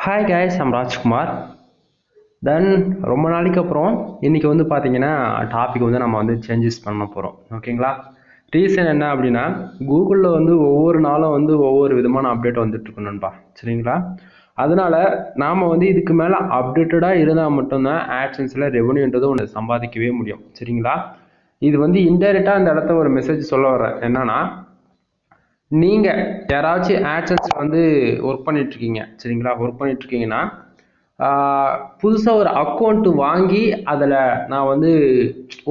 Hi guys, I'm Rajkumar. Then ரொம்ப நாளைக்கு அப்புறம் இன்னைக்கு வந்து பாத்தீங்கன்னா டாபிக் வந்து நம்ம வந்து சேஞ்சஸ் பண்ண போறோம். ஓகேங்களா? ரீசன் என்ன அப்படின்னா கூகுளில் வந்து ஒவ்வொரு நாளும் வந்து ஒவ்வொரு விதமான அப்டேட் வந்துட்டு இருக்கு நண்பா. சரிங்களா? அதனால நாம வந்து இதுக்கு மேல அப்டேட்டடா இருந்தால் மட்டும்தான் ஆட்சன்ஸ்ல ரெவன்யூன்றது ஒன்று சம்பாதிக்கவே முடியும். சரிங்களா? இது வந்து இன்டைரக்டா இந்த இடத்த ஒரு மெசேஜ் சொல்ல வர்றேன். என்னன்னா நீங்க யாராச்சும் ஆட்சன்ஸ்ல வந்து ஒர்க் பண்ணிட்டு இருக்கீங்க. சரிங்களா? ஒர்க் பண்ணிட்டு இருக்கீங்கன்னா புதுசாக ஒரு அக்கௌண்ட் வாங்கி அதில் நான் வந்து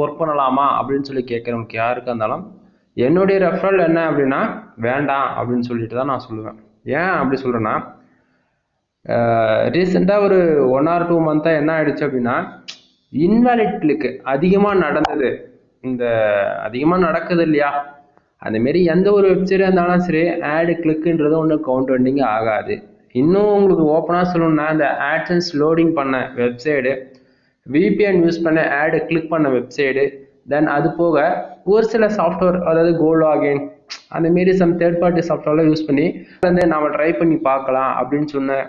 ஒர்க் பண்ணலாமா அப்படின்னு சொல்லி கேட்குறவங்களுக்கு யாருக்கா இருந்தாலும் என்னுடைய ரெஃபரல் என்ன அப்படின்னா வேண்டாம் அப்படின்னு சொல்லிட்டு தான் நான் சொல்லுவேன். ஏன் அப்படி சொல்கிறேன்னா ரீசெண்டாக ஒரு 1 or 2 மந்த்தாக என்ன ஆயிடுச்சு அப்படின்னா இன்வாலிட் கிளிக் அதிகமாக நடந்தது. இந்த அதிகமாக நடக்குது இல்லையா, அந்தமாரி எந்த ஒரு வெப்சைட்டாக இருந்தாலும் சரி ஆடு கிளிக்குன்றது ஒன்று கவுண்ட் வண்டிங்க ஆகாது. இன்னும் உங்களுக்கு ஓப்பனாக சொல்லணும்னா இந்த ஆட்சன்ஸ் லோடிங் பண்ண வெப்சைடு, விபிஎன் யூஸ் பண்ண ஆடு கிளிக் பண்ண வெப்சைடு, தென் அது போக ஒரு சில சாஃப்ட்வேர் அதாவது கோ லாகின் அந்தமாரி சம் தேர்ட் பார்ட்டி சாஃப்ட்வேர்லாம் யூஸ் பண்ணி வந்து நம்ம ட்ரை பண்ணி பார்க்கலாம் அப்படின்னு சொன்ன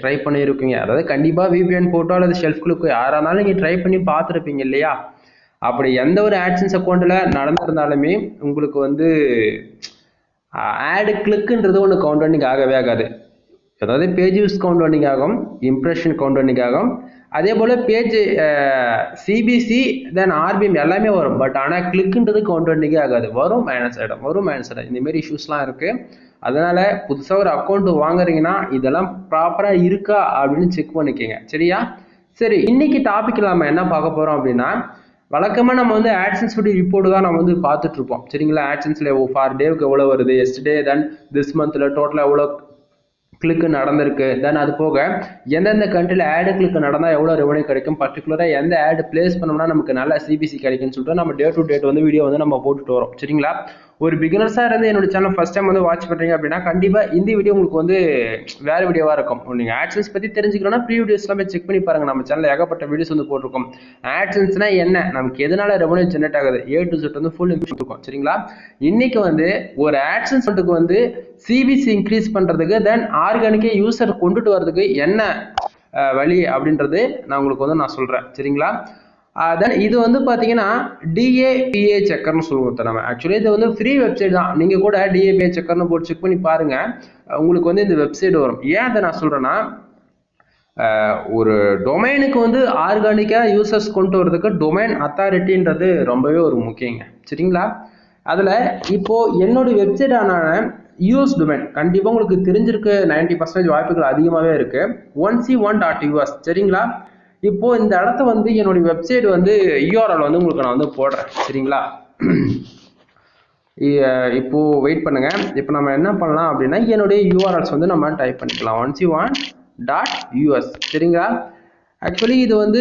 ட்ரை பண்ணியிருக்கீங்க. அதாவது கண்டிப்பாக விபிஎன் போட்டோ அல்லது ஷெல்ஃப் கிளிக் யாராக இருந்தாலும் நீங்கள் ட்ரை பண்ணி பார்த்துருப்பீங்க இல்லையா? அப்படி எந்த ஒரு ஆட்சன்ஸ் அக்கௌண்ட்டில் நடந்திருந்தாலுமே உங்களுக்கு வந்து ஆடு கிளிக்குன்றது ஒன்று கவுண்ட் வண்டிங் ஆகவே ஆகாது. அதாவது பேஜ் யூஸ் கவுண்ட் வண்டிங் ஆகும், இம்ப்ரெஷன் கவுண்ட் வண்டிங் ஆகும், அதே போல் பேஜ் சிபிசி தென் ஆர்பிஎம் எல்லாமே வரும். பட் ஆனால் கிளிக்குன்றது கவுண்ட் வண்டிங்கே ஆகாது, வரும் மைனஸ் ஆகிடும், வரும் மைனஸ் ஆகிடும். இந்தமாரி இஷ்யூஸ்லாம் இருக்குது. அதனால் புதுசாக ஒரு அக்கௌண்ட் வாங்குறீங்கன்னா இதெல்லாம் ப்ராப்பராக இருக்கா அப்படின்னு செக் பண்ணிக்கோங்க. சரியா? சரி, இன்னைக்கு டாபிக் நம்ம என்ன பார்க்க போகிறோம் அப்படின்னா வழக்கமாக நம்ம வந்து ஆட்சன்ஸ் பற்றி ரிப்போர்ட் தான் நம்ம வந்து பார்த்துட்டு இருப்போம். சரிங்களா? ஆட்சன்ஸில் ஃபார் டேவுக்கு எவ்வளோ வருது, எஸ்டே தென் திஸ் மந்த்தில் டோட்டலாக எவ்வளோ கிளிக்கு நடந்திருக்கு, தென் அது போக எந்தெந்த கண்ட்ரியில் ஆடு கிளிக் நடந்தால் எவ்வளோ ரெவன்யூ கிடைக்கும், பர்டிகுலராக எந்த ஆடு பிளேஸ் பண்ணோம்னா நமக்கு நல்ல சிபிசி கிடைக்கும்னு சொல்லிட்டு நம்ம டே டு டேட் வந்து வீடியோ வந்து நம்ம போட்டுட்டு வரோம். சரிங்களா? ஒரு பிகினர்ஸாக இருந்து என்னோட சேனல் ஃபர்ஸ்ட் டைம் வந்து வாட்ச் பண்ணுறீங்க அப்படின்னா கண்டிப்பாக இந்த வீடியோ உங்களுக்கு வந்து வேறு வீடியோவாக இருக்கும். நீங்கள் ஆட்சன்ஸ் பற்றி தெரிஞ்சுக்கணும்னா ப்ரீ வீடியோஸ்லாம் போய் செக் பண்ணி பாருங்கள். நம்ம சேனலில் ஏகப்பட்ட வீடியோஸ் வந்து போட்டிருக்கோம். ஆட்சன்ஸ்னா என்ன, நமக்கு எதனால ரெவன்யூ ஜென்ரேட் ஆகுது, A to Z வந்து ஃபுல் இன்ஃபர்மேஷன் இருக்கும். சரிங்களா? இன்னைக்கு வந்து ஒரு ஆட்சன்ஸ் வந்து சிபிசி இன்க்ரீஸ் பண்ணுறதுக்கு தென் ஆர்கானிக்கே யூசர் கொண்டுட்டு வரதுக்கு என்ன வழி அப்படின்றது நான் உங்களுக்கு வந்து நான் சொல்கிறேன். சரிங்களா? தென் இது வந்து பார்த்தீங்கன்னா டிஏபிஏ செக்கர்னு சொல்லுவோம். நம்ம ஆக்சுவலி இது வந்து ஃப்ரீ வெப்சைட் தான். நீங்கள் கூட டிஏபிஏ செக்கர்னு போட்டு செக் பண்ணி பாருங்கள், உங்களுக்கு வந்து இந்த வெப்சைட் வரும். ஏன் அதை நான் சொல்கிறேன்னா ஒரு டொமைனுக்கு வந்து ஆர்கானிக்காக யூசர்ஸ் கொண்டு வரதுக்கு டொமைன் அத்தாரிட்டின்றது ரொம்பவே ஒரு முக்கியங்க. சரிங்களா? அதில் இப்போது என்னுடைய வெப்சைட் ஆன யூஎஸ் டொமைன் கண்டிப்பாக உங்களுக்கு தெரிஞ்சிருக்கு, 90% வாய்ப்புகள் அதிகமாகவே இருக்குது, 1c1.us. சரிங்களா? இப்போது இந்த இடத்த வந்து என்னுடைய வெப்சைட் வந்து யூஆர்எல் வந்து உங்களுக்கு நான் வந்து போடுறேன். சரிங்களா? இப்போது வெயிட் பண்ணுங்கள். இப்போ நம்ம என்ன பண்ணலாம் அப்படின்னா என்னுடைய யூஆர்எல்ஸ் வந்து நம்ம டைப் பண்ணிக்கலாம், 1c1.us. சரிங்களா? ஆக்சுவலி இது வந்து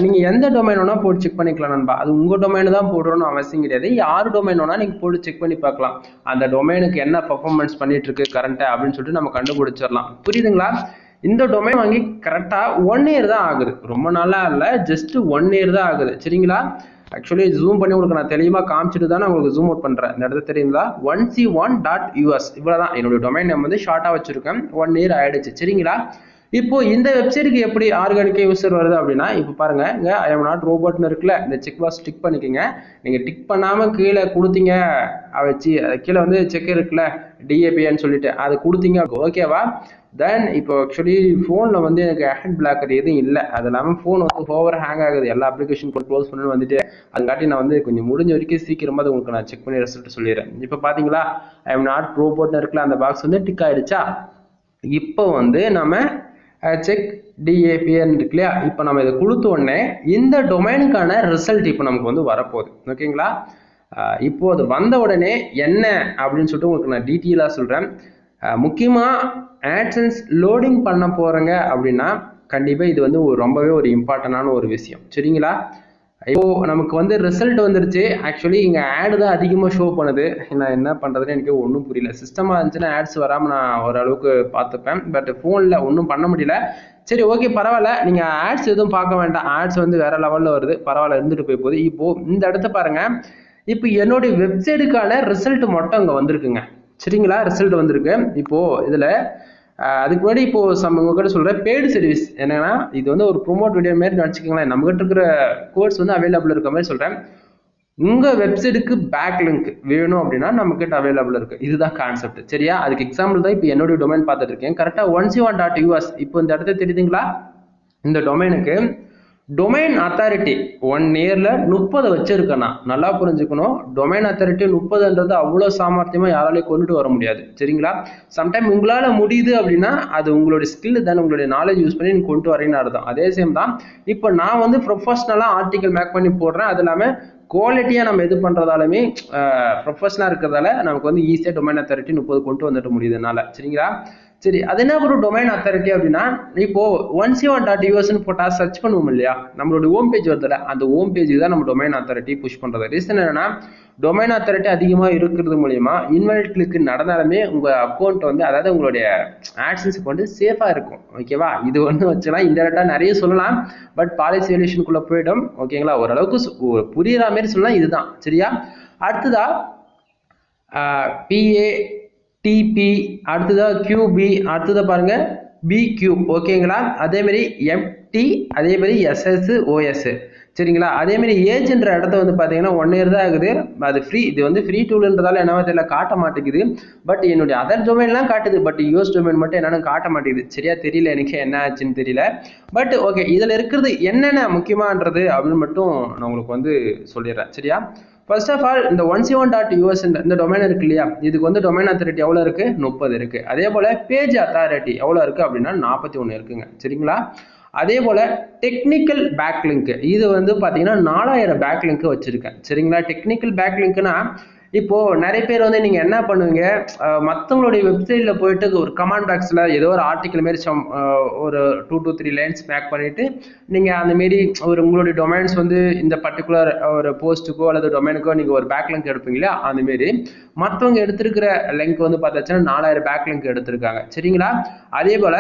நீங்கள் எந்த டொமைன் வேணால் போட்டு செக் பண்ணிக்கலாம் நண்பா. அது உங்கள் டொமைனு தான் போடுறோன்னு அவசியம் கிடையாது. யார் டொமைன் வேணால் நீங்கள் போட்டு செக் பண்ணி பார்க்கலாம். அந்த டொமைனுக்கு என்ன பர்ஃபார்மன்ஸ் பண்ணிட்டு இருக்கு கரண்ட்டாக அப்படின்னு சொல்லிட்டு நம்ம கண்டுபிடிச்சிடலாம். புரியுதுங்களா? இந்த டொமைன் வாங்கி கரெக்டாக 1 year தான் ஆகுது, ரொம்ப நாளாக இல்லை, ஜஸ்ட் 1 year தான் ஆகுது. சரிங்களா? ஆக்சுவலி ஜூம் பண்ணி உங்களுக்கு நான் தெளிவாக காமிச்சிட்டு தான் நான் உங்களுக்கு ஜூம் அவுட் பண்ணுறேன். இந்த இடத்துல தெரியுங்களா? 1c1.us இவ்வளோ தான் என்னுடைய டொமைன் நேம் வந்து ஷார்ட்டாக வச்சுருக்கேன். 1 year ஆகிடுச்சு. சரிங்களா? இப்போ இந்த வெப்சைட்டுக்கு எப்படி ஆர்கானிக்கே யூசர் வருது அப்படின்னா இப்போ பாருங்க, இங்கே ஐ எம் நாட் ரோபோட்னு இருக்குல்ல, இந்த செக் பாக்ஸ் டிக் பண்ணிக்கோங்க. நீங்கள் டிக் பண்ணாமல் கீழே கொடுத்தீங்க வச்சு கீழே வந்து செக் இருக்குல்ல டிஏபின்னு சொல்லிட்டு அது கொடுத்தீங்க, ஓகேவா? தென் இப்போ ஆக்சுவலி ஃபோனில் வந்து எனக்கு ஹேண்ட் பிளாக்கர் எதுவும் இல்லை, அது இல்லாமல் ஃபோன் வந்து ஓவர் ஹேங் ஆகுது, எல்லா அப்ளிகேஷன் க்ளோஸ் பண்ணி வந்துட்டு அதுக்காட்டி நான் வந்து கொஞ்சம் முடிஞ்ச வரைக்கும் சீக்கிரமாக அது உங்களுக்கு நான் செக் பண்ணி ரிசல்ட் சொல்லிடுறேன். இப்போ பார்த்தீங்களா ஐ எம் நாட் ரோபோட்னு இருக்குல்ல, அந்த பாக்ஸ் வந்து டிக் ஆகிடுச்சா? இப்போ வந்து நம்ம செக் டிஏபிஎன் இருக்கு இல்லையா, இப்போ நம்ம இதை கொடுத்த உடனே இந்த டொமைனுக்கான ரிசல்ட் இப்போ நமக்கு வந்து வரப்போகுது. ஓகேங்களா? இப்போ அது வந்த உடனே என்ன அப்படின்னு சொல்லிட்டு உங்களுக்கு நான் டீட்டெயிலாக சொல்கிறேன். முக்கியமாக ஆட்சன்ஸ் லோடிங் பண்ண போகிறேங்க அப்படின்னா கண்டிப்பாக இது வந்து ரொம்பவே ஒரு இம்பார்ட்டண்டான ஒரு விஷயம். சரிங்களா? இப்போ நமக்கு வந்து ரிசல்ட் வந்துருச்சு. ஆக்சுவலி இங்கே ஆடு தான் அதிகமாக ஷோ பண்ணுது. நான் என்ன பண்ணுறதுன்னு எனக்கு ஒன்றும் புரியல. சிஸ்டமாக இருந்துச்சுன்னா ஆட்ஸ் வராமல் நான் ஓரளவுக்கு பார்த்துப்பேன், பட் ஃபோனில் ஒன்றும் பண்ண முடியல. சரி, ஓகே, பரவாயில்ல, நீங்கள் ஆட்ஸ் எதுவும் பார்க்க வேண்டாம், ஆட்ஸ் வந்து வேறு லெவலில் வருது, பரவாயில்ல, இருந்துட்டு போய் போகுது. இப்போது இந்த இடத்த பாருங்கள், இப்போ என்னுடைய வெப்சைட்டுக்கான ரிசல்ட் மட்டும் அங்கே வந்திருக்குங்க. சரிங்களா? ரிசல்ட் வந்திருக்கு. இப்போது இதில் அதுக்கு முன்னாடி இப்போ உங்ககிட்ட சொல்கிறேன் பெய்டு சர்வீஸ் என்னன்னா இது வந்து ஒரு ப்ரோமோட் வீடியோ மாதிரி நினச்சிக்கோங்களேன். நம்மகிட்ட இருக்கிற கோர்ஸ் வந்து அவைலபிள் இருக்க மாதிரி சொல்கிறேன். உங்கள் வெப்சைட்டுக்கு பேக்லிங்க் வேணும் அப்படின்னா நம்மக்கிட்ட அவைலபிள் இருக்குது. இதுதான் கான்செப்ட் சரியா. அதுக்கு எக்ஸாம்பிள் தான் இப்போ என்னுடைய டொமைன் பார்த்துட்டு இருக்கேன். கரெக்டாக 1c1.us. இப்போ இந்த இடத்த தெரியுதுங்களா? இந்த டொமைனுக்கு டொமைன் அத்தாரிட்டி 1 இயர்ல 30 வச்சிருக்கேன்னா நல்லா புரிஞ்சுக்கணும். டொமைன் அத்தாரிட்டி 30ன்றது அவ்வளோ சாமர்த்தியமாக யாராலையும் கொண்டுட்டு வர முடியாது சரிங்களா. சம்டைம் உங்களால் முடியுது அப்படின்னா அது உங்களுடைய ஸ்கில் தானே, உங்களுடைய நாலேஜ் யூஸ் பண்ணி நீங்கள் கொண்டு வரீங்கன்னு அர்த்தம். அதே சேம் தான் இப்போ நான் வந்து ப்ரொஃபஷ்னலாக ஆர்டிக்கல் மேக் பண்ணி போடுறேன். அது இல்லாமல் குவாலிட்டியாக நம்ம இது பண்ணுறதாலுமே ப்ரொஃபஷனலாக இருக்கிறதால நமக்கு வந்து ஈஸியாக டொமைன் அத்தாரிட்டி 30 கொண்டு வந்துட்டு முடியுதுனால சரிங்களா. சரி, அது என்ன ஒரு டொமைன் அத்தாரிட்டி அப்படின்னா இப்போ 1c1.us போட்டால் சர்ச் பண்ணுவோம் இல்லையா, நம்மளோட ஹோம் பேஜ் வருதுல்ல, அந்த ஹோம் பேஜுக்கு தான் நம்ம டொமைன் அத்தாரிட்டி புஷ் பண்ணுறது. ரீசன் என்னன்னா டொமைன் அத்தாரிட்டி அதிகமாக இருக்கிறது மூலியமா இன்வாலிட் கிளிக் நடந்தாலுமே உங்கள் அக்கௌண்ட் வந்து அதாவது உங்களுடைய ஆட்சன்ஸ் அக்கௌண்ட் சேஃபாக இருக்கும் ஓகேவா. இது ஒன்று வச்சுலாம் இன்டெரக்டாக நிறைய சொல்லலாம், பட் பாலிசி வேல்யூஷனுக்குள்ளே போயிடும் ஓகேங்களா. ஓரளவுக்கு புரியுற மாதிரி சொல்லலாம் இதுதான் சரியா. அடுத்ததா PA TP, அடுத்ததா QB, அடுத்ததா பாருங்க BQ ஓகேங்களா. அதே மாதிரி MT, அதே மாதிரி SS OS சரிங்களா. அதே மாதிரி ஏஜ்ன்ற இடத்த வந்து பார்த்தீங்கன்னா 1 இயர் தான் ஆகுது. அது ஃப்ரீ, இது வந்து ஃப்ரீ டூல்ன்றதால என்ன தெரியல காட்ட மாட்டேங்குது. பட் என்னுடைய அதர் டொமைன்லாம் காட்டுது, பட் யூஎஸ் டொமைன் மட்டும் என்னன்னு காட்ட மாட்டேங்குது சரியா. தெரியல எனக்கு என்ன ஆச்சுன்னு தெரியல. பட் ஓகே, இதில் இருக்கிறது என்னென்ன முக்கியமானது அப்படின்னு மட்டும் நான் உங்களுக்கு வந்து சொல்லிடுறேன் சரியா. ஃபர்ஸ்ட் ஆஃப் ஆல் இந்த 1c1.us இந்த டொமைன் இருக்கு இல்லையா, இதுக்கு வந்து டொமைன் அத்தாரிட்டி எவ்வளோ இருக்கு? 30 இருக்கு. அதே போல பேஜ் அத்தாரிட்டி எவ்வளோ இருக்கு அப்படின்னா 41 இருக்குங்க சரிங்களா. அதே போல டெக்னிக்கல் பேக்லிங்க் இது வந்து பார்த்தீங்கன்னா 4000 பேக்லிங்க் வச்சிருக்கேன் சரிங்களா. டெக்னிக்கல் பேக்லிங்க்னா இப்போ நிறைய பேர் வந்து நீங்க என்ன பண்ணுவீங்க, மற்றவங்களுடைய வெப்சைட்ல போயிட்டு ஒரு கமெண்ட் பாக்ஸ்ல ஏதோ ஒரு ஆர்டிக்கல் மாரி ஒரு 2 to 3 லைன்ஸ் மேக் பண்ணிட்டு நீங்க அந்த மாரி ஒரு உங்களுடைய டொமைன்ஸ் வந்து இந்த பர்டிகுலர் ஒரு போஸ்ட்டுக்கோ அல்லது டொமைனுக்கோ நீங்க ஒரு பேக்லிங்க் எடுப்பீங்களா, அந்த மாரி மற்றவங்க எடுத்திருக்கிற லிங்க் வந்து பார்த்தாச்சுன்னா 4000 பேக்லிங்க் எடுத்திருக்காங்க சரிங்களா. அதே போல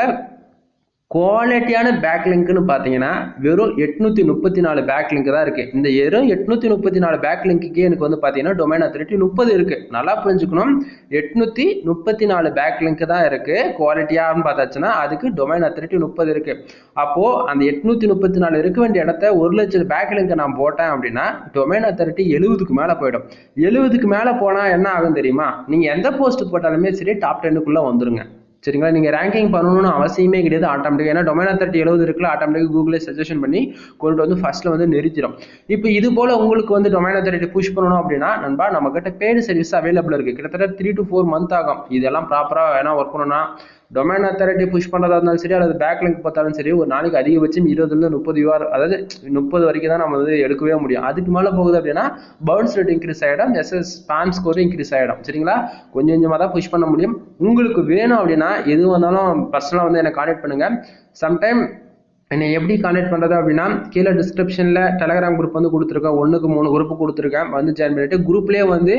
குவாலிட்டியான பேக்லிங்க்னு பார்த்தீங்கன்னா வெறும் 834 பேக்லிங்க் தான் இருக்கு. இந்த வெறும் 834 பேக்லிங்க்கு எனக்கு வந்து பார்த்தீங்கன்னா டொமைன் அத்தாரிட்டி 30 இருக்கு. நல்லா புரிஞ்சுக்கணும், 834 பேக்லிங்க் தான் இருக்கு. குவாலிட்டியான்னு பார்த்தாச்சுன்னா அதுக்கு டொமைன் அத்தாரிட்டி 30 இருக்கு. அப்போ அந்த 834 இருக்க வேண்டிய இடத்த 1,00,000 பேக்லிங்க் நான் போட்டேன் அப்படின்னா டொமைன் அத்தாரிட்டி 70க்கு மேலே போயிடும். 70க்கு மேலே போனால் என்ன ஆகும் தெரியுமா, நீங்கள் எந்த போஸ்ட் போட்டாலுமே சரி டாப் 10க்குள்ளே வந்துருங்க சரிங்களா. நீங்கள் ரேங்கிங் பண்ணணும்னு அவசியமே கிடையாது ஆட்டோமேட்டிக்காக. ஏன்னா டொமைன் அத்தாரிட்டி 70 இருக்குல்ல, ஆட்டோமேட்டிக்காக கூகுளே சஜஷன் பண்ணி கொண்டு வந்து ஃபர்ஸ்ட்ல வந்து நிறுத்திடும். இப்போ இது போல உங்களுக்கு வந்து டொமைன் அத்தாரிட்டி புஷ் பண்ணணும் அப்படின்னா நண்பா நம்ம கிட்ட பெய்டு சர்வீஸ் அவைலபிள் இருக்கு. கிட்டத்தட்ட 3 to 4 month ஆகும். இதெல்லாம் ப்ராப்பராக வேணா ஒர்க் பண்ணணும்னா டொமைன் அத்தாரிட்டி புஷ் பண்ணுறதா இருந்தாலும் சரி அல்லது பேக்லிங்க் பார்த்தாலும் சரி ஒரு நாளைக்கு அதிகபட்சம் 20 to 30 UR அதாவது 30 வரைக்கும் தான் நம்ம வந்து எடுக்கவே முடியும். அதுக்கு மேலே போகுது அப்படின்னா பவுன்ஸ் ரேட் இன்க்ரீஸ் ஆகிடும், SS ஸ்பாம் ஸ்கோர் இன்க்ரீஸ் ஆகிடும் சரிங்களா. கொஞ்சம் கொஞ்சமாக தான் புஷ் பண்ண முடியும். உங்களுக்கு வேணும் அப்படின்னா எது வந்தாலும் பர்சனலாக வந்து என்னை கான்டாக்ட் பண்ணுங்க. சம்டைம் என்னை எப்படி கான்டாக்ட் பண்ணுறது அப்படின்னா கீழே டிஸ்கிரிப்ஷனில் டெலகிராம் குரூப் வந்து கொடுத்துருக்கேன். 1க்கு 3 குரூப் கொடுத்துருக்கேன். வந்து ஜாயின் பண்ணிட்டு குரூப்லேயே வந்து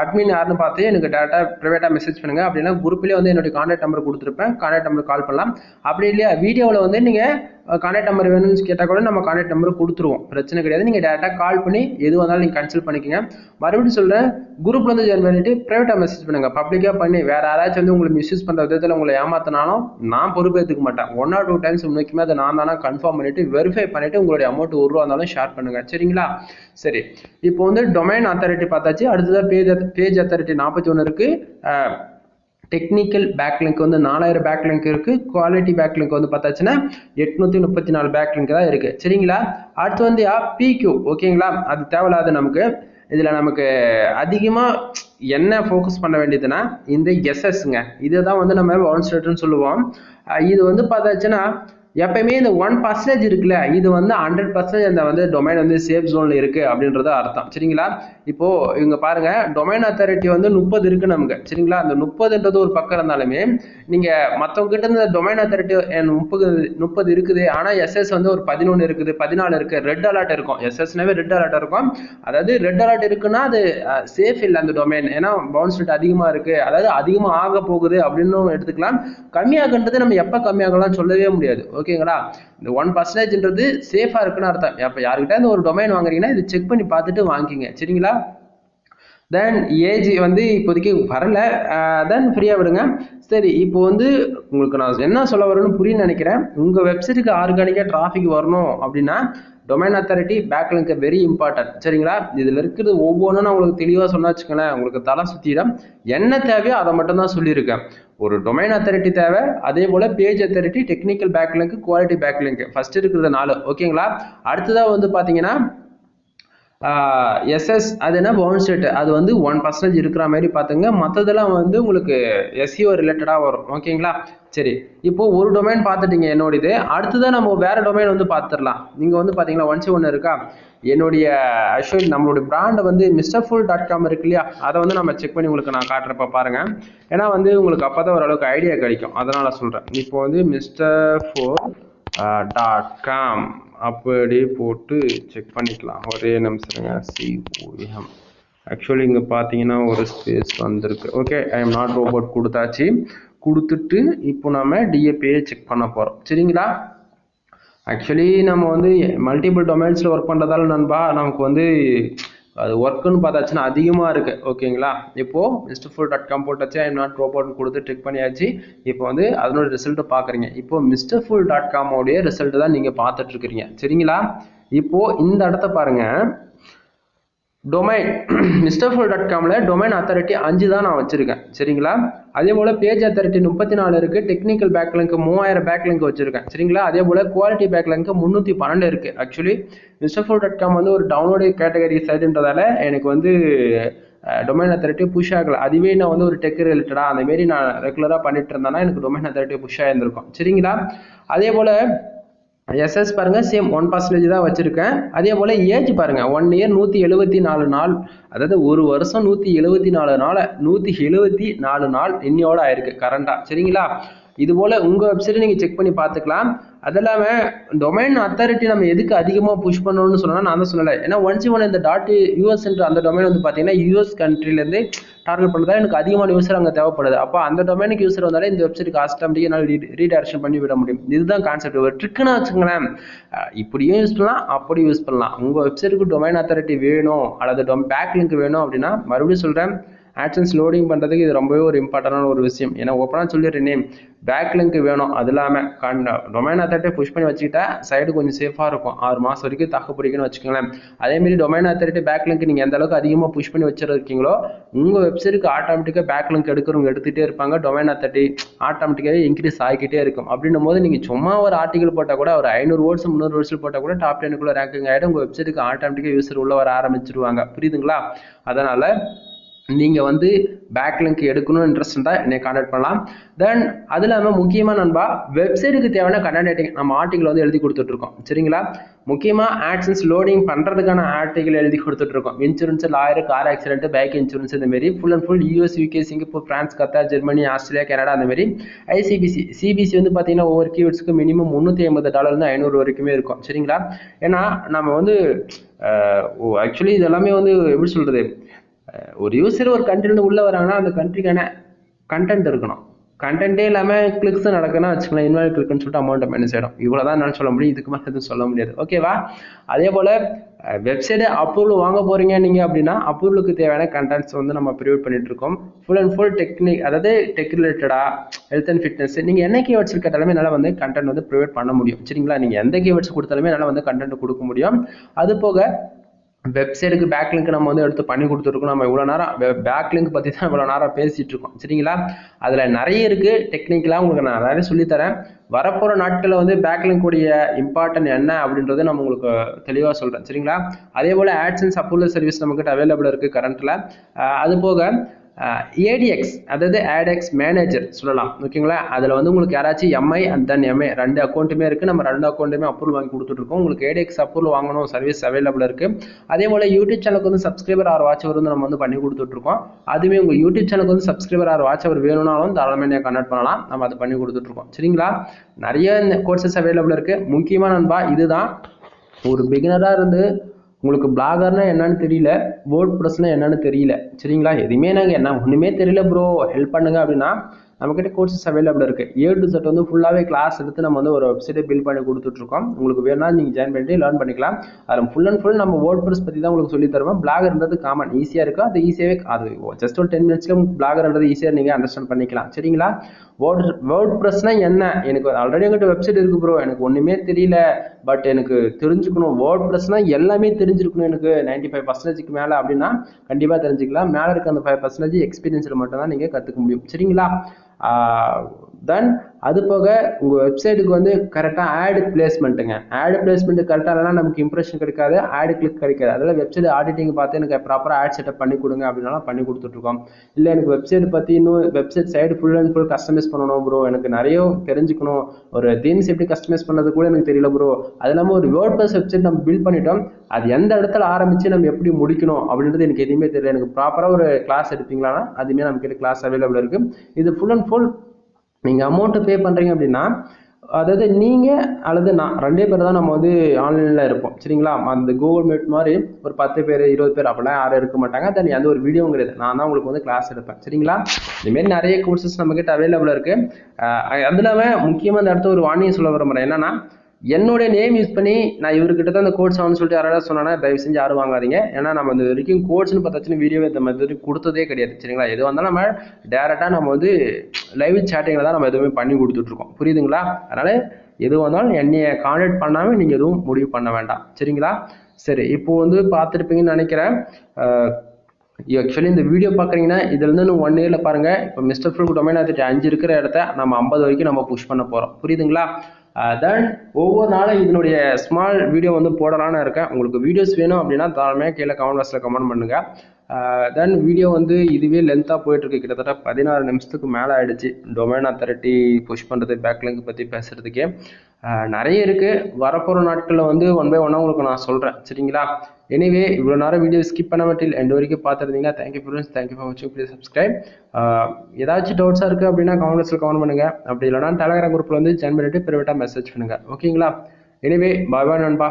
அட்மின் யாருன்னு பார்த்து எனக்கு டேரெக்டாக ப்ரைவேட்டாக மெசேஜ் பண்ணுங்க. அப்படின்னா குரூப்லேயே வந்து என்னுடைய கான்டாக்ட் நம்பர் கொடுத்துருப்பேன். கான்டாக்ட் நம்பர் கால் பண்ணலாம். அப்படி இல்லையா வீடியோவில் வந்து நீங்கள் கான்டாக்ட் நம்பர் வேணும்னு கேட்டால் கூட நம்ம கான்டாக்ட் நம்பர் கொடுத்துருவோம், பிரச்சனை கிடையாது. நீங்கள் டேரெக்டாக கால் பண்ணி எது வந்தாலும் நீங்கள் கன்சல்ட் பண்ணிக்கோங்க. மறுபடியும் சொல்கிறேன், குரூப்பில் வந்து ஜாயின் பண்ணிட்டு ப்ரைவேட்டாக மெசேஜ் பண்ணுங்க. பப்ளிக்காக பண்ணி வேறு யாராச்சும் வந்து உங்களுக்கு மிஸ்யூஸ் பண்ணுற விதத்தில் உங்களை ஏமாத்தினாலும் நான் பொறுப்பேற்றுக்க மாட்டேன். 1 or 2 times முன்னைக்குமே அதை நான் தானே கன்ஃபார்ம் பண்ணிட்டு வெரிஃபை பண்ணிட்டு உங்களுடைய அமௌண்ட் ₹1 இருந்தாலும் ஷேர் பண்ணுங்க சரிங்களா. சரி, இப்போ வந்து டொமைன் அத்தாரிட்டி பார்த்தாச்சு. அடுத்ததாக பேஜ் அத்தாரிட்டி 41 இருக்கு. டெக்னிக்கல் பேக்லிங்க் வந்து 4000 பேக்லிங்க் இருக்கு. குவாலிட்டி பேக்லிங்க் வந்து பார்த்தாச்சுன்னா 834 பேக்லிங்க் தான் இருக்கு சரிங்களா. அடுத்து வந்து PQ ஓகேங்களா, அது தேவையில்லாத நமக்கு. இதில் நமக்கு அதிகமாக என்ன ஃபோக்கஸ் பண்ண வேண்டியதுன்னா இந்த SSங்க, இதை தான் வந்து நம்ம பவுன்ஸ் ரேட்னு சொல்லுவோம். இது வந்து பார்த்தாச்சுன்னா எப்பயுமே இந்த 1% இருக்குல்ல, இது வந்து 100% அந்த வந்து டொமைன் வந்து சேஃப் ஜோன்ல இருக்கு அப்படின்றது அர்த்தம் சரிங்களா. இப்போ இவங்க பாருங்க, டொமைன் அத்தாரிட்டி வந்து 30 இருக்கு நமக்கு சரிங்களா. அந்த 30ன்றது ஒரு பக்கம் இருந்தாலுமே நீங்க மற்றவங்க கிட்ட இருந்து டொமைன் அத்தாரிட்டி 30 இருக்குது, ஆனா SS வந்து ஒரு 11 இருக்குது, 14 இருக்கு, ரெட் அலர்ட் இருக்கும். SSனாவே ரெட் அலர்ட் இருக்கும். அதாவது ரெட் அலர்ட் இருக்குன்னா அது சேஃப் இல்லை அந்த டொமைன், ஏன்னா பவுன்ஸ் ரேட் அதிகமா இருக்கு, அதாவது அதிகமா ஆக போகுது அப்படின்னு எடுத்துக்கலாம். கம்மியாகுன்றது நம்ம எப்ப கம்மியாகலாம் சொல்லவே முடியாது ஓகேங்களா. இந்த 1%ன்றது சேஃபா இருக்குன்னு அர்த்தம். அப்ப யாருக்கிட்ட இந்த ஒரு டொமைன் வாங்குறீங்கன்னா இது செக் பண்ணி பார்த்துட்டு வாங்கிங்க சரிங்களா. தென் ஏஜ் வந்து இப்போதைக்கு வரல, தென் ஃப்ரீயாக விடுங்க. சரி, இப்போ வந்து உங்களுக்கு நான் என்ன சொல்ல வரேன்னு புரியுன்னு நினைக்கிறேன். உங்கள் வெப்சைட்டுக்கு ஆர்கானிக்காக டிராஃபிக் வரணும் அப்படின்னா domain authority backlink very important. சரிங்களா? இதில் இருக்கிறது ஒவ்வொன்றும் நான் உங்களுக்கு தெளிவாக சொன்னா வச்சுக்கோங்களேன், உங்களுக்கு தலை சுற்றிடும். என்ன தேவையோ அதை மட்டும் தான் சொல்லியிருக்கேன். ஒரு டொமைன் அத்தாரிட்டி தேவை, அதே போல் page authority, technical backlink, quality backlink first இருக்கிறது 4. ஓகேங்களா? அடுத்ததாக வந்து பார்த்தீங்கன்னா எஸ்எஸ் அது என்ன பவுன்ஸ் ரேட், அது வந்து 1% இருக்கிற மாதிரி பார்த்துங்க. மற்றதெல்லாம் வந்து உங்களுக்கு எஸ்இஓ ரிலேட்டடாக வரும். ஓகேங்களா? சரி, இப்போ ஒரு டொமைன் பார்த்துட்டீங்க என்னோட இது. அடுத்ததான் நம்ம வேற டொமைன் வந்து பார்த்துடலாம். நீங்கள் வந்து பார்த்தீங்கன்னா ஒன்று இருக்கா, என்னுடைய ஆக்சுவலி நம்மளுடைய பிராண்டை வந்து MrFool.com இருக்கு இல்லையா, அதை வந்து நம்ம செக் பண்ணி உங்களுக்கு நான் காட்டுறப்ப பாருங்க. ஏன்னா வந்து உங்களுக்கு அப்போ தான் ஓரளவுக்கு ஐடியா கிடைக்கும், அதனால சொல்கிறேன். இப்போ வந்து MrFool.com அப்படி போட்டு செக் பண்ணிக்கலாம். ஒரே நிமிஷங்க. COM ஆக்சுவலி இங்கே பார்த்தீங்கன்னா ஒரு ஸ்பேஸ் வந்திருக்கு. Okay, I am not robot கொடுத்தாச்சு. கொடுத்துட்டு இப்போ நம்ம டிஏபியை செக் பண்ண போகிறோம். சரிங்களா? ஆக்சுவலி நம்ம வந்து மல்டிபிள் டொமைன்ஸில் ஒர்க் பண்ணுறதால நண்பா நமக்கு வந்து அது ஒர்க்குன்னு பார்த்தாச்சுன்னா அதிகமாக இருக்குது. ஓகேங்களா? இப்போது MrFool.com போட்டாச்சு, ஐ எம் நாட் ரோபோட்னு கொடுத்து செக் பண்ணியாச்சு. இப்போ வந்து அதனோட ரிசல்ட்டு பார்க்குறீங்க. இப்போ MrFool.com உடைய ரிசல்ட்டு தான் நீங்கள் பார்த்துட்ருக்கிறீங்க. சரிங்களா? இப்போது இந்த இடத்த பாருங்கள். டொமைன் MrFool.comல டொமைன் அத்தாரிட்டி 5 தான் நான் வச்சுருக்கேன். சரிங்களா? அதே போல் பேஜ் அத்தாரிட்டி 34 இருக்குது. டெக்னிக்கல் பேக்லிங்க் 3000 பேக்லிங்க் வச்சுருக்கேன். சரிங்களா? அதே போல் குவாலிட்டி பேக்லிங்க் 312 இருக்குது. ஆக்சுவலி MrFool.com வந்து ஒரு டவுன்லோடு கேட்டகரி சைடுன்றதால எனக்கு வந்து டொமைன் அத்தாரிட்டி புஷ் ஆகலை. அதுவே நான் வந்து ஒரு டெக் ரிலேட்டடாக அந்தமாரி நான் ரெகுலராக பண்ணிட்டு இருந்தேன்னா எனக்கு டொமைன் அத்தாரிட்டி புஷ் ஆகிருந்திருக்கும். சரிங்களா? அதே போல் எஸ்எஸ் பாருங்க, சேம் 1% தான் வச்சிருக்கேன். அதே போல ஏஜ் பாருங்க, 1 இயர் 174 நாள், அதாவது ஒரு வருஷம் 174 நாள், 174 நாள் இன்னையோட ஆயிருக்கு கரண்டா. சரிங்களா? இது போல உங்க வெப்சைட் நீங்க செக் பண்ணி பார்த்துக்கலாம். அது இல்லாம டொமைன் அத்தாரிட்டி நம்ம எதுக்கு அதிகமாக புஷ் பண்ணணும்னு சொன்னா நான் தான் சொல்லலை. ஏன்னா ஒன்ஸ் இந்த டாட் யூஎஸ் அந்த டொமைன் வந்து பார்த்தீங்கன்னா யூஎஸ் கண்ட்ரிலேருந்து டார்கெட் பண்ணுறதா எனக்கு அதிகமான யூசர் அங்கே தேவைப்படுது. அப்போ அந்த டொமைனுக்கு யூசர் வந்தாலே இந்த வெப்சைட்டுக்கு ஆட்டோமேட்டிக்காக என்னால் ரீடைரக்ஷன் பண்ணி விட முடியும். இதுதான் கான்செப்ட். ஒரு ட்ரிக்குன்னு வச்சுங்களேன், இப்படியும் யூஸ் பண்ணலாம், அப்படி யூஸ் பண்ணலாம். உங்கள் வெப்சைட்டுக்கு டொமைன் அத்தாரிட்டி வேணும் அல்லது பேக்லிங்க் வேணும் அப்படின்னா மறுபடியும் சொல்கிறேன், AdSense லோடிங் பண்ணுறதுக்கு இது ரொம்பவே ஒரு இம்பார்ட்டண்டான ஒரு விஷயம். ஏன்னா ஓப்பனாக சொல்லிடுறேன், பேக்லிங்க் வேணும். அது இல்லாமல் டொமைன் அத்தாரிட்டியை புஷ் பண்ணி வச்சுக்கிட்டா சைடு கொஞ்சம் சேஃபாக இருக்கும். 6 மாதம் வரைக்கும் தாக்கு பிடிக்குன்னு வச்சுக்கோங்களேன். அதேமாரி டொமைன் அத்தாரிட்டி பேக்லிங்க் நீங்கள் எந்த அளவுக்கு அதிகமாக புஷ் பண்ணி வச்சுருக்கீங்களோ உங்கள் வெப்சைட்டுக்கு ஆட்டோமேட்டிக்காக பேக்லிங்க் எடுக்கிறவங்க எடுத்துகிட்டே இருப்பாங்க. டொமைன் அத்தாரிட்டி ஆட்டோமேட்டிக்காகவே இன்க்ரீஸ் ஆகிக்கிட்டே இருக்கும். அப்படின்னும் போது நீங்கள் சும்மா ஒரு ஆர்டிகல் போட்டால் கூட ஒரு 500 வேர்ட்ஸ் 300 வேர்ட்ஸ் போட்டால் கூட டாப் 10க்குள்ளே ரேங்கிங் ஆகிடும். உங்கள் வெப்சைட்டுக்கு ஆட்டோமேட்டிக்காக யூசர் உள்ள வர ஆரம்பிச்சிருவாங்க. புரியுதுங்களா? அதனால் நீங்கள் வந்து பேக்லிங்க் எடுக்கணும்னு இன்ட்ரெஸ்ட் இருந்தால் என்னை கான்டாக்ட் பண்ணலாம். தென் அது இல்லாமல் முக்கியமாக நண்பா, வெப்சைட்டுக்கு தேவையான கண்டென்ட் ரைட்டிங் நம்ம ஆர்டிகல் வந்து எழுதி கொடுத்துட்ருக்கோம். சரிங்களா? முக்கியமாக AdSense லோடிங் பண்ணுறதுக்கான ஆர்டிகல் எழுதி கொடுத்துட்ருக்கோம். Insurance, lawyer, car accident, bike insurance, இந்தமாரி full and full US, UK, Singapore, France, Qatar, Germany, Australia, Canada, அந்தமாரி சிபிசி வந்து பார்த்தீங்கன்னா ஒவ்வொரு கீவேர்ட்ஸ்க்கு மினிமம் $350 500 வரைக்குமே இருக்கும். சரிங்களா? ஏன்னா நம்ம வந்து ஆக்சுவலி இது எல்லாமே வந்து எப்படி சொல்கிறது, ஒரு யூசர் ஒரு கண்ட்ரிலேருந்து உள்ளே வராங்கன்னா அந்த கண்ட்ரிக்கான கண்டென்ட் இருக்கணும். கண்டென்ட்டே இல்லாமல் கிளிக்ஸ் நடக்குன்னா வச்சுக்கலாம், இன்வாலிட் கிளிக்னு சொல்லிட்டு அமௌண்ட் மைனஸ் ஆகிடும். இவ்வளோ தான் என்னால் சொல்ல முடியும், இதுக்கு மேலே எதுவும் சொல்ல முடியாது. ஓகேவா? அதே போல் வெப்சைட்டு அப்ரூவல் வாங்க போகிறீங்க நீங்கள் அப்படின்னா அப்ரூவலுக்கு தேவையான கண்டென்ட்ஸ் வந்து நம்ம ப்ரிவேட் பண்ணிட்டு இருக்கோம். ஃபுல் அண்ட் ஃபுல் டெக்னிக், அதாவது டெக் ரிலேட்டடாக, ஹெல்த் அண்ட் ஃபிட்னஸ், நீங்கள் என்ன கீவேர்ட்ஸ் கேட்டாலுமே என்னால் வந்து கண்டென்ட் வந்து ப்ரிவேட் பண்ண முடியும். சரிங்களா? நீங்கள் எந்த கீவேர்ட்ஸ் கொடுத்தாலுமே என்னால் வந்து கண்டென்ட் கொடுக்க முடியும். அது போக வெப்சைட்டுக்கு பேக்லிங்க் நம்ம வந்து எடுத்து பண்ணி கொடுத்துருக்கோம். நம்ம இவ்வளோ நேரம் பேக்லிங்க் பற்றி தான் இவ்வளோ நேரம் பேசிகிட்டு இருக்கோம். சரிங்களா? அதில் நிறைய இருக்குது டெக்னிக்கலாக உங்களுக்கு நான் நிறைய சொல்லித்தரேன். வரப்போகிற நாட்களில் வந்து பேக்லிங்க் உடைய இம்பார்ட்டன்ட் என்ன அப்படின்றத நம்ம உங்களுக்கு தெளிவாக சொல்கிறேன். சரிங்களா? அதே போல் AdSense அப்ரூவல் சர்வீஸ் நம்மக்கிட்ட அவைலபிள் இருக்குது கரண்ட்டில். அது போக ADX, அதாவது AdX மேனேஜர் சொல்லலாம். ஓகேங்களா? அதில் வந்து உங்களுக்கு யாராச்சும் MI அண்ட் தென் MA 2 அக்கௌண்ட்டுமே இருக்குது. நம்ம 2 அக்கௌண்ட்டுமே அப்ரூவல் வாங்கி கொடுத்துட்ருக்கோம். உங்களுக்கு ADX அப்ரூவல் வாங்கணும், சர்வீஸ் அவைலபிள் இருக்குது. அதே போல் யூடியூப் சேனலுக்கு வந்து சப்ஸ்கிரைபர் ஆர் வாட்சவர் வந்து நம்ம வந்து பண்ணி கொடுத்துட்ருக்கோம். அதுவே உங்கள் யூடியூப் சேனலுக்கு வந்து சப்ஸ்கிரைபர் ஆர் வாட்சவர் வேணும்னாலும் தாராளமாக கனெக்ட் பண்ணலாம். நம்ம அதை பண்ணி கொடுத்துட்ருக்கோம். சரிங்களா? நிறைய கோர்சஸ் அவைலபிள் இருக்குது. முக்கியமாக நண்பா இதுதான், ஒரு பிகினராக இருந்து உங்களுக்கு பிளாகர்னா என்னன்னு தெரியல, வேர்ட் ப்ரெஸ்னா என்னன்னு தெரியல, சரிங்களா? எதுவுமே நாங்கள் என்ன ஒன்றுமே தெரியல ப்ரோ ஹெல்ப் பண்ணுங்க அப்படின்னா நம்மக்கிட்ட கோர்சஸ் அவைலபிள் இருக்குது. A to Z வந்து ஃபுல்லாகவே கிளாஸ் எடுத்து நம்ம வந்து ஒரு வெப்சைட்டை பில்ட் பண்ணி கொடுத்துட்ருக்கோம். உங்களுக்கு வேணா நீங்கள் ஜாயின் பண்ணிட்டு லேர்ன் பண்ணிக்கலாம். அதில் ஃபுல் அண்ட் ஃபுல் நம்ம WordPress பற்றி தான் உங்களுக்கு சொல்லி தருவோம். பிளாகர்ன்றது காமன் ஈஸியாக இருக்கும். அது ஈஸியாகவே அது ஜஸ்ட் ஒரு 10 மினிட்ஸ்க்கு உங்களுக்கு பிளாகர்ன்றது ஈஸியாக நீங்கள் அண்டர்ஸ்டாண்ட் பண்ணிக்கலாம். சரிங்களா? WordPressனா என்ன? எனக்கு ஆல்ரெடி எங்கிட்ட வெப்சைட் இருக்கு ப்ரோ, எனக்கு ஒன்றுமே தெரியல, பட் எனக்கு தெரிஞ்சுக்கணும். WordPressனா எல்லாமே தெரிஞ்சிருக்கணும் எனக்கு 95% மேலே அப்படின்னா கண்டிப்பாக தெரிஞ்சுக்கலாம். மேலே இருக்க அந்த 5% எக்ஸ்பீரியன்ஸில் மட்டும் தான் நீங்கள் கற்றுக்க முடியும். சரிங்களா? தென் அது போக உங்கள் வெப்சைட்டுக்கு வந்து கரெக்டாக ஆட் பிளேஸ்மெண்ட்டுங்க. ஆட் பிளேஸ்மெண்ட் கரெக்டாக இல்லைனா நமக்கு இம்ப்ரெஷன் கிடைக்காது, ஆட் கிளிக் கிடைக்காது. அதெல்லாம் வெப்சைட் ஆடிட்டிங் பார்த்து எனக்கு ப்ராப்பராக ஆட் செட்டப் பண்ணி கொடுங்க அப்படின்னாலும் பண்ணி கொடுத்துட்ருக்கோம். இல்லை எனக்கு வெப்சைட் பற்றி இன்னும் website side full and full customize பண்ணணும் ப்ரோ, எனக்கு நிறைய தெரிஞ்சுக்கணும், ஒரு தீம்ஸ் எப்படி கஸ்டமைஸ் பண்ணது கூட எனக்கு தெரியல ப்ரோ, அது இல்லாமல் ஒரு WordPress வெப்சைட் நம்ம பில்ட் பண்ணிட்டோம், அது எந்த இடத்துல ஆரம்பித்து நம்ம எப்படி முடிக்கணும் அப்படின்றது எனக்கு எதுவுமே தெரியல, எனக்கு ப்ராப்பராக ஒரு கிளாஸ் எடுப்பீங்களான்னா அதுவுமே நமக்கு கிளாஸ் அவைலபிள் இருக்குது. இது ஃபுல் அண்ட் ஃபுல் நீங்கள் அமௌண்ட்டு பே பண்ணுறீங்க அப்படின்னா, அதாவது நீங்கள் அல்லது நான் 2 பேர் தான் நம்ம வந்து ஆன்லைனில் இருப்போம். சரிங்களா? அந்த கூகுள் மீட் மாதிரி ஒரு 10 பேர் 20 பேர் அப்படிலாம் யாரும் இருக்க மாட்டாங்க. தென் எந்த ஒரு வீடியோவும் கிடையாது, நான் தான் உங்களுக்கு வந்து கிளாஸ் எடுப்பேன். சரிங்களா? இதுமாரி நிறைய கோர்சஸ் நம்மக்கிட்ட அவைலபிள் இருக்குது. அது இல்லாமல் முக்கியமாக இந்த இடத்துல ஒரு வார்னிங் சொல்ல விரும்புகிறேன். என்னன்னா, என்னுடைய நேம் யூஸ் பண்ணி நான் இவர்கிட்ட தான் இந்த கோர்ஸ் ஆகும்னு சொல்லிட்டு யாராவது சொன்னா தயவு செஞ்சு யாரும் வாங்காதீங்க. ஏன்னா நம்ம இந்த வரைக்கும் கோர்ஸ்னு பார்த்தாச்சுன்னு வீடியோ இந்த மாதிரி கொடுத்ததே கிடையாது. சரிங்களா? எது வந்தாலும் நம்ம டேரெக்டாக நம்ம வந்து லைவ் சேட்டிங்கில் தான் நம்ம எதுவுமே பண்ணி கொடுத்துட்ருக்கோம். புரியுதுங்களா? அதனால் எது வந்தாலும் என்னைய கான்டாக்ட் பண்ணாமல் நீங்கள் எதுவும் முடிவு பண்ண வேண்டாம். சரிங்களா? சரி, இப்போ வந்து பார்த்துருப்பீங்கன்னு நினைக்கிறேன். ஆக்சுவலி இந்த வீடியோ பார்க்குறீங்கன்னா இதுலேருந்து 1 இயரில் பாருங்கள், இப்போ மிஸ்டர் ஃபுல் டொமைன் அத்தாரிட்டி 5 இருக்கிற இடத்த நம்ம 50 வரைக்கும் நம்ம புஷ் பண்ண போகிறோம். புரியுதுங்களா? தென் ஒவ்வொரு நாளும் இதனுடைய ஸ்மால் வீடியோ வந்து போடலான்னு இருக்கேன். உங்களுக்கு வீடியோஸ் வேணும் அப்படின்னா தாராளமாக கீழே கமெண்ட் பாக்ஸில் கமெண்ட் பண்ணுங்கள். தென் வீடியோ வந்து இதுவே லென்த்தாக போயிட்டுருக்கு, கிட்டத்தட்ட 16 நிமிஷத்துக்கு மேலே ஆகிடுச்சு. டொமைன் அத்தாரிட்டி புஷ் பண்ணுறது, பேக்லிங்க் பற்றி பேசுகிறதுக்கே நிறைய இருக்குது. வரப்போகிற நாட்களில் வந்து 1 by 1 உங்களுக்கு நான் சொல்கிறேன். சரிங்களா? எனிவே இவ்வளோ நேரம் வீடியோ ஸ்கிப் பண்ண மாட்டில் எண்ட் வரைக்கும் பார்த்துருந்தீங்கன்னா தேங்க்யூ ஃப்ரெண்ட்ஸ், தேங்க்யூ ஃபார் வாட்சிங், ப்ளீஸ் சப்ஸ்கிரைப். ஏதாச்சும் டவுட்ஸாக இருக்குது அப்படின்னா கமெண்ட் பாக்ஸில் கமெண்ட் பண்ணுங்கள். அப்படி இல்லைனா டெலகிராம் குரூப்பில் வந்து ஜாயின் பண்ணிவிட்டு ப்ரைவேட்டாக மெசேஜ் பண்ணுங்கள். ஓகேங்களா? எனிவே பாய் பாய் நண்பா.